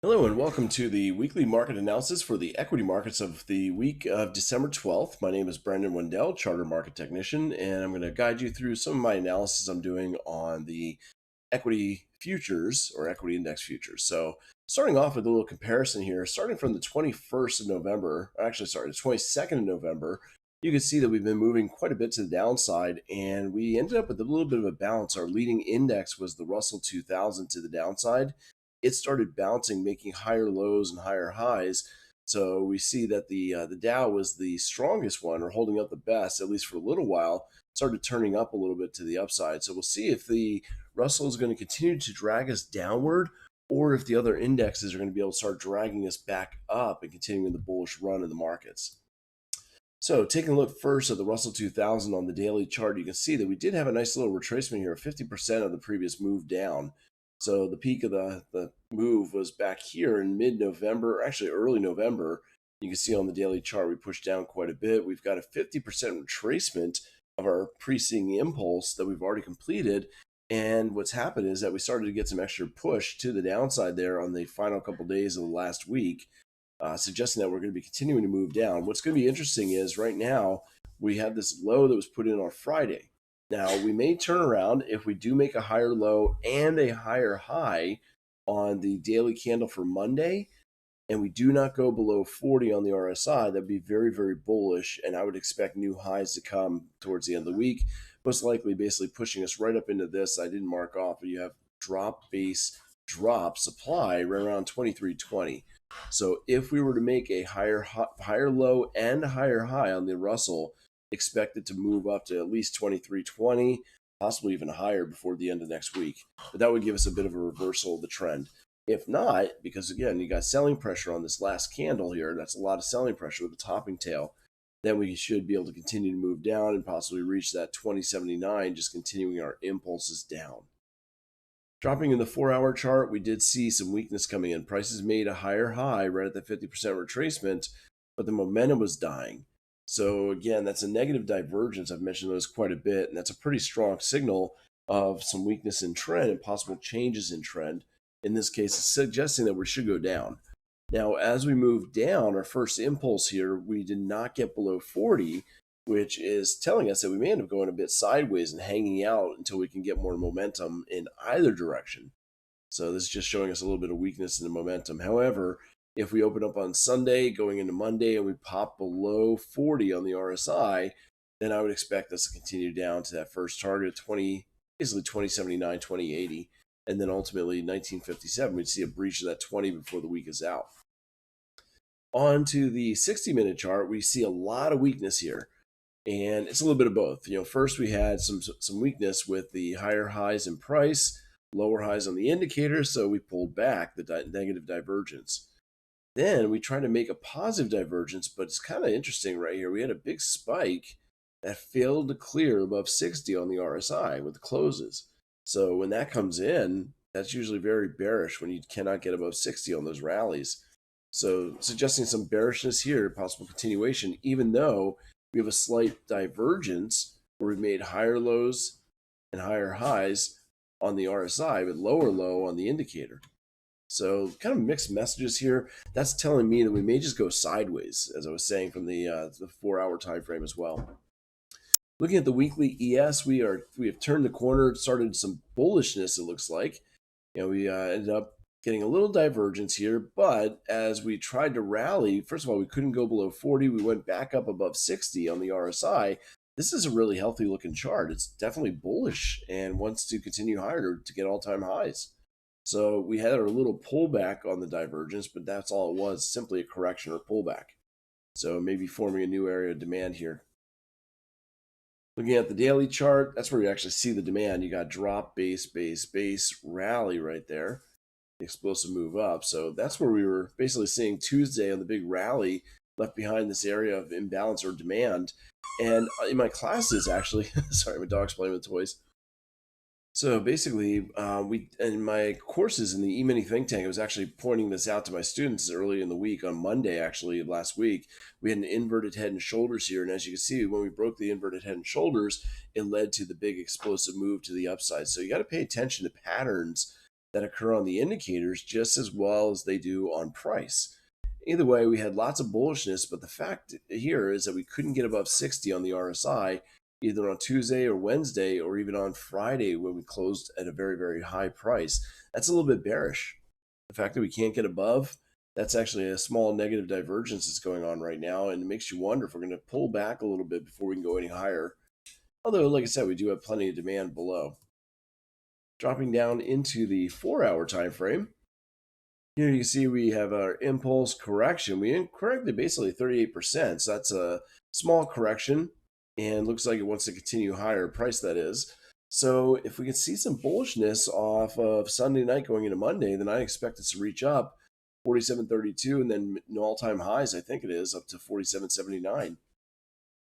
Hello and welcome to the weekly market analysis for the equity markets of the week of December 12th. My name is Brandon Wendell, Charter Market Technician, and I'm going to guide you through some of my analysis I'm doing on the equity futures or equity index futures. So, starting off with a little comparison here, starting from the 21st of November, actually, sorry, the 22nd of November, you can see that we've been moving quite a bit to the downside, and we ended up with a little bit of a bounce. Our leading index was the Russell 2000 to the downside. It started bouncing, making higher lows and higher highs. So we see that the Dow was the strongest one, or holding up the best, at least for a little while. Started turning up a little bit to the upside. So we'll see if the Russell is going to continue to drag us downward, or if the other indexes are going to be able to start dragging us back up and continuing the bullish run in the markets. So taking a look first at the Russell 2000 on the daily chart, you can see that we did have a nice little retracement here, 50% of the previous move down. So the peak of the move was back here in mid-November, actually early November. You can see on the daily chart we pushed down quite a bit. We've got a 50% retracement of our preceding impulse that we've already completed. And what's happened is that we started to get some extra push to the downside there on the final couple days of the last week, suggesting that we're going to be continuing to move down. What's going to be interesting is right now we had this low that was put in on Friday. Now, we may turn around if we do make a higher low and a higher high on the daily candle for Monday, and we do not go below 40 on the RSI. That'd be very, very bullish, and I would expect new highs to come towards the end of the week, most likely basically pushing us right up into this. I didn't mark off, but you have drop base drop supply right around 2320. So if we were to make a higher low and a higher high on the Russell, expect it to move up to at least 2320, possibly even higher before the end of next week. But that would give us a bit of a reversal of the trend. If not, because again, you got selling pressure on this last candle here, that's a lot of selling pressure with the topping tail, then we should be able to continue to move down and possibly reach that 2079, just continuing our impulses down. Dropping in the 4-hour chart, we did see some weakness coming in. Prices made a higher high right at the 50% retracement, but the momentum was dying. So again, that's a negative divergence. I've mentioned those quite a bit, and that's a pretty strong signal of some weakness in trend and possible changes in trend. In this case, it's suggesting that we should go down. Now, as we move down, our first impulse here, we did not get below 40, which is telling us that we may end up going a bit sideways and hanging out until we can get more momentum in either direction. So this is just showing us a little bit of weakness in the momentum. However, if we open up on Sunday going into Monday and we pop below 40 on the RSI, then I would expect us to continue down to that first target of 20, basically 2079, 2080, and then ultimately 1957. We'd see a breach of that 20 before the week is out. On to the 60-minute chart, we see a lot of weakness here. And it's a little bit of both. First we had some weakness with the higher highs in price, lower highs on the indicator, so we pulled back the negative divergence. Then we tried to make a positive divergence, but it's kind of interesting right here. We had a big spike that failed to clear above 60 on the RSI with the closes. So when that comes in, that's usually very bearish when you cannot get above 60 on those rallies. So suggesting some bearishness here, possible continuation, even though we have a slight divergence where we've made higher lows and higher highs on the RSI, but lower low on the indicator. So kind of mixed messages here. That's telling me that we may just go sideways, as I was saying, from the 4-hour time frame as well. Looking at the weekly ES, we have turned the corner, started some bullishness. It looks like, we ended up getting a little divergence here, but as we tried to rally, first of all, we couldn't go below 40. We went back up above 60 on the RSI. This is a really healthy looking chart. It's definitely bullish and wants to continue higher to get all-time highs. So we had a little pullback on the divergence, but that's all it was, simply a correction or pullback. So maybe forming a new area of demand here. Looking at the daily chart, that's where you actually see the demand. You got drop, base, rally right there. The explosive move up. So that's where we were basically seeing Tuesday on the big rally left behind this area of imbalance or demand. And in my classes, actually, sorry, my dog's playing with toys. So basically, we in my courses in the E-mini think tank, I was actually pointing this out to my students early in the week on Monday, actually, last week. We had an inverted head and shoulders here. And as you can see, when we broke the inverted head and shoulders, it led to the big explosive move to the upside. So you got to pay attention to patterns that occur on the indicators just as well as they do on price. Either way, we had lots of bullishness, but the fact here is that we couldn't get above 60 on the RSI either on Tuesday or Wednesday or even on Friday when we closed at a very, very high price. That's a little bit bearish. The fact that we can't get above, that's actually a small negative divergence that's going on right now, and it makes you wonder if we're going to pull back a little bit before we can go any higher. Although, like I said, we do have plenty of demand below. Dropping down into the 4-hour time frame, here you can see we have our impulse correction. We corrected basically 38%, so that's a small correction, and looks like it wants to continue higher price, that is. So if we can see some bullishness off of Sunday night going into Monday, then I expect it to reach up 47.32 and then all-time highs, I think it is, up to 47.79.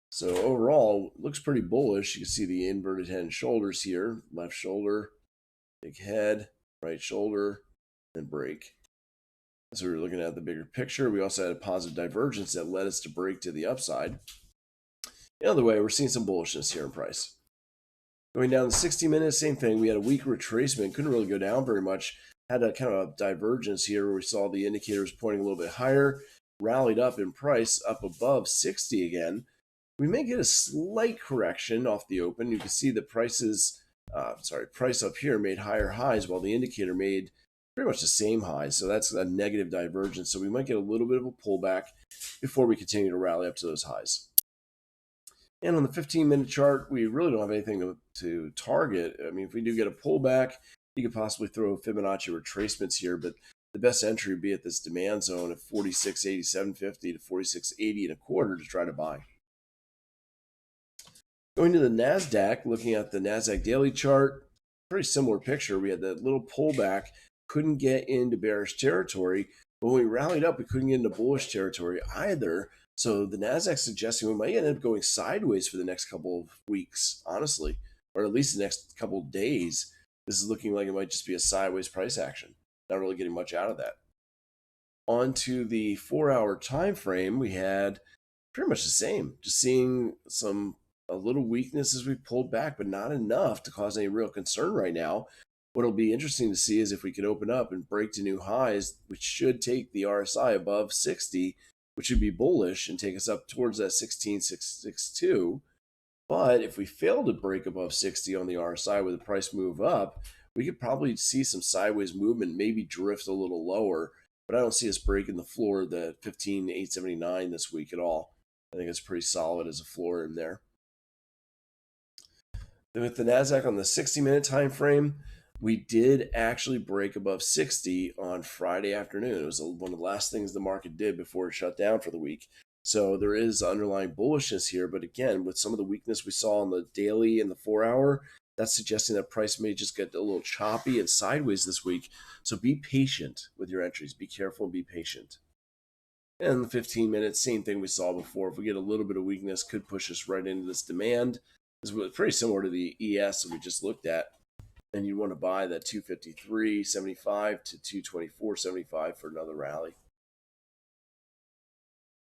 So overall, looks pretty bullish. You can see the inverted head and shoulders here. Left shoulder, big head, right shoulder, and break. So we're looking at the bigger picture. We also had a positive divergence that led us to break to the upside. The other way, we're seeing some bullishness here in price. Going down to 60 minutes, same thing. We had a weak retracement. Couldn't really go down very much. Had a kind of a divergence here where we saw the indicators pointing a little bit higher. Rallied up in price, up above 60 again. We may get a slight correction off the open. You can see the price up here made higher highs while the indicator made pretty much the same highs. So that's a negative divergence. So we might get a little bit of a pullback before we continue to rally up to those highs. And on the 15-minute chart, we really don't have anything to target. I mean, if we do get a pullback, you could possibly throw Fibonacci retracements here, but the best entry would be at this demand zone of 46.8750 to 46.80 and a quarter to try to buy. Going to the Nasdaq, looking at the Nasdaq daily chart, pretty similar picture. We had that little pullback, couldn't get into bearish territory, but when we rallied up, we couldn't get into bullish territory either. So the Nasdaq suggesting we might end up going sideways for the next couple of weeks, honestly, or at least the next couple of days. This is looking like it might just be a sideways price action. Not really getting much out of that. On to the 4-hour time frame, we had pretty much the same. Just seeing a little weakness as we pulled back, but not enough to cause any real concern right now. What'll be interesting to see is if we can open up and break to new highs, which should take the RSI above 60, which would be bullish and take us up towards that 16.662. But if we fail to break above 60 on the RSI with a price move up, we could probably see some sideways movement, maybe drift a little lower. But I don't see us breaking the floor of the 15.879 this week at all. I think it's pretty solid as a floor in there. Then with the Nasdaq on the 60-minute time frame, we did actually break above 60 on Friday afternoon. It was one of the last things the market did before it shut down for the week. So there is underlying bullishness here. But again, with some of the weakness we saw on the daily and the 4-hour, that's suggesting that price may just get a little choppy and sideways this week. So be patient with your entries. Be careful and be patient. And the 15 minutes, same thing we saw before. If we get a little bit of weakness, could push us right into this demand. This was pretty similar to the ES that we just looked at. And you want to buy that 253.75 to 224.75 for another rally.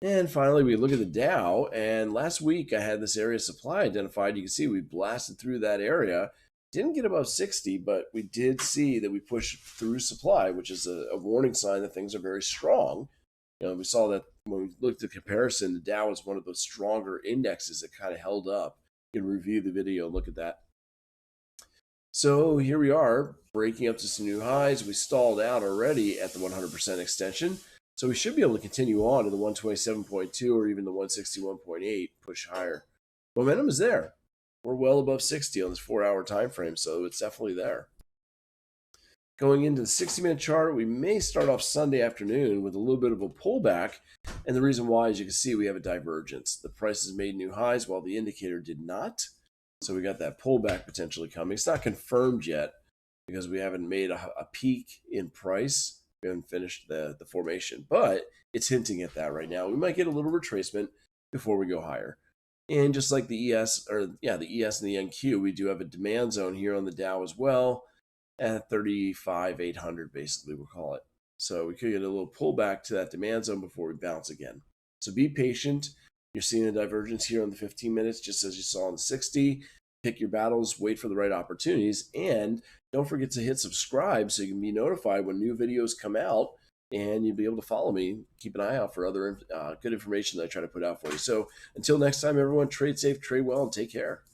And finally, we look at the Dow. And last week, I had this area of supply identified. You can see we blasted through that area. Didn't get above 60, but we did see that we pushed through supply, which is a warning sign that things are very strong. We saw that when we looked at the comparison, the Dow was one of those stronger indexes that kind of held up. You can review the video and look at that. So here we are, breaking up to some new highs. We stalled out already at the 100% extension. So we should be able to continue on to the 127.2 or even the 161.8, push higher. Momentum is there. We're well above 60 on this 4-hour time frame, so it's definitely there. Going into the 60-minute chart, we may start off Sunday afternoon with a little bit of a pullback. And the reason why, as you can see, we have a divergence. The price has made new highs while the indicator did not. So we got that pullback potentially coming. It's not confirmed yet because we haven't made a peak in price. We haven't finished the formation, but it's hinting at that right now. We might get a little retracement before we go higher. And just like the ES, the ES and the NQ, we do have a demand zone here on the Dow as well at 35,800, basically, we'll call it. So we could get a little pullback to that demand zone before we bounce again. So be patient. You're seeing a divergence here on the 15 minutes, just as you saw on the 60. pick your battles, wait for the right opportunities, and don't forget to hit subscribe so you can be notified when new videos come out, and you'll be able to follow me. Keep an eye out for other good information that I try to put out for you. So until next time, everyone, trade safe, trade well, and take care.